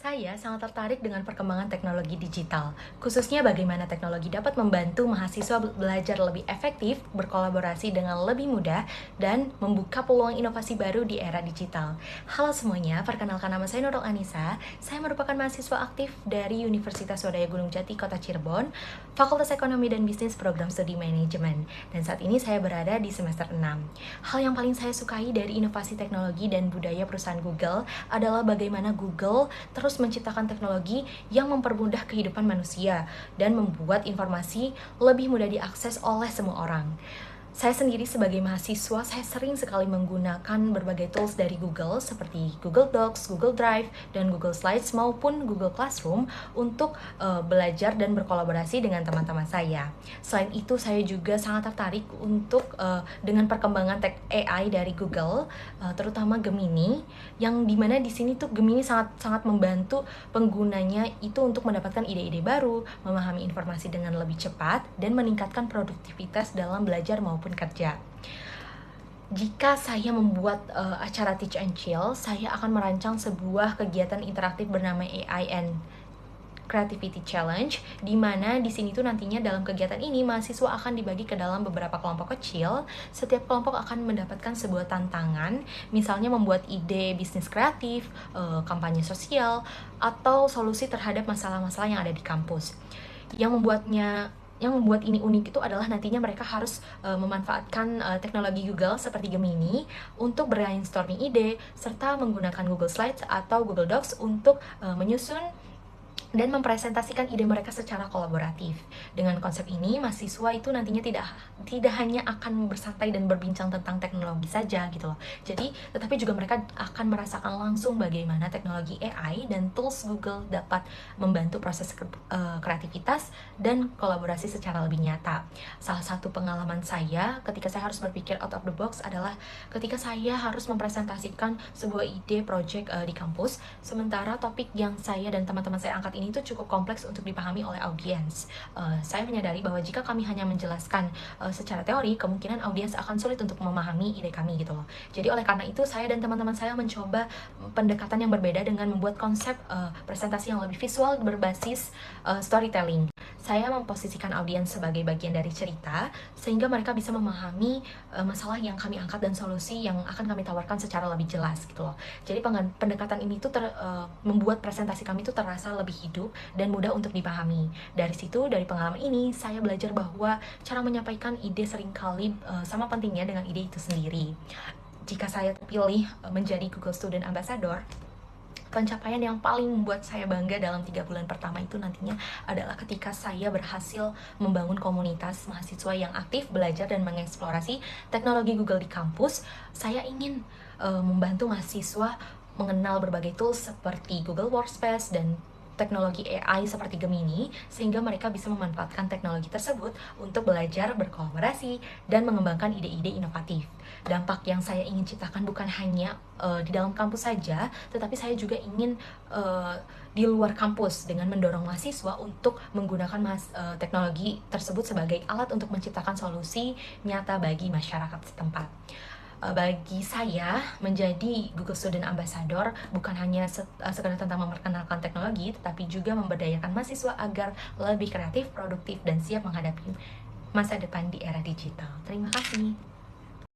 Saya sangat tertarik dengan perkembangan teknologi digital, khususnya bagaimana teknologi dapat membantu mahasiswa belajar lebih efektif, berkolaborasi dengan lebih mudah, dan membuka peluang inovasi baru di era digital. Halo semuanya, perkenalkan nama saya Nurul Anissa. Saya merupakan mahasiswa aktif dari Universitas Swadaya Gunung Jati, Kota Cirebon, Fakultas Ekonomi dan Bisnis Program Studi Manajemen. Dan saat ini saya berada di semester 6. Hal yang paling saya sukai dari inovasi teknologi dan budaya perusahaan Google adalah bagaimana Google terus menciptakan teknologi yang mempermudah kehidupan manusia dan membuat informasi lebih mudah diakses oleh semua orang. Saya sendiri sebagai mahasiswa, saya sering sekali menggunakan berbagai tools dari Google seperti Google Docs, Google Drive, dan Google Slides maupun Google Classroom untuk belajar dan berkolaborasi dengan teman-teman saya. Selain itu, saya juga sangat tertarik dengan perkembangan tech AI dari Google, terutama Gemini, yang dimana di sini tuh Gemini sangat membantu penggunanya itu untuk mendapatkan ide-ide baru, memahami informasi dengan lebih cepat, dan meningkatkan produktivitas dalam belajar maupun kerja. Jika saya membuat acara Teach and Chill, saya akan merancang sebuah kegiatan interaktif bernama AI and Creativity Challenge, di mana di sini tuh nantinya dalam kegiatan ini mahasiswa akan dibagi ke dalam beberapa kelompok kecil. Setiap kelompok akan mendapatkan sebuah tantangan, misalnya membuat ide bisnis kreatif, kampanye sosial, atau solusi terhadap masalah-masalah yang ada di kampus. Yang membuat ini unik itu adalah nantinya mereka harus memanfaatkan teknologi Google seperti Gemini untuk brainstorming ide, serta menggunakan Google Slides atau Google Docs untuk menyusun dan mempresentasikan ide mereka secara kolaboratif. Dengan konsep ini, mahasiswa itu nantinya tidak hanya akan bersantai dan berbincang tentang teknologi saja gitu loh. Jadi, tetapi juga mereka akan merasakan langsung bagaimana teknologi AI dan tools Google dapat membantu proses kreativitas dan kolaborasi secara lebih nyata. Salah satu pengalaman saya ketika saya harus berpikir out of the box adalah ketika saya harus mempresentasikan sebuah ide project di kampus, sementara topik yang saya dan teman-teman saya angkat ini tuh cukup kompleks untuk dipahami oleh audiens. Saya menyadari bahwa jika kami hanya menjelaskan secara teori, kemungkinan audiens akan sulit untuk memahami ide kami gitu loh. Jadi oleh karena itu, saya dan teman-teman saya mencoba pendekatan yang berbeda dengan membuat konsep presentasi yang lebih visual berbasis storytelling. Saya memposisikan audiens sebagai bagian dari cerita, sehingga mereka bisa memahami masalah yang kami angkat dan solusi yang akan kami tawarkan secara lebih jelas gitu loh. Jadi pendekatan ini tuh membuat presentasi kami tuh terasa lebih hidup dan mudah untuk dipahami. Dari situ, dari pengalaman ini, saya belajar bahwa cara menyampaikan ide seringkali sama pentingnya dengan ide itu sendiri. Jika saya terpilih menjadi Google Student Ambassador, pencapaian yang paling membuat saya bangga dalam 3 bulan pertama itu nantinya adalah ketika saya berhasil membangun komunitas mahasiswa yang aktif belajar dan mengeksplorasi teknologi Google di kampus. Saya ingin membantu mahasiswa mengenal berbagai tools seperti Google Workspace dan teknologi AI seperti Gemini, sehingga mereka bisa memanfaatkan teknologi tersebut untuk belajar, berkolaborasi, dan mengembangkan ide-ide inovatif. Dampak yang saya ingin ciptakan bukan hanya di dalam kampus saja, tetapi saya juga ingin di luar kampus dengan mendorong mahasiswa untuk menggunakan teknologi tersebut sebagai alat untuk menciptakan solusi nyata bagi masyarakat setempat. Bagi saya, menjadi Google Student Ambassador bukan hanya sekedar tentang memperkenalkan teknologi, tetapi juga memberdayakan mahasiswa agar lebih kreatif, produktif, dan siap menghadapi masa depan di era digital. Terima kasih.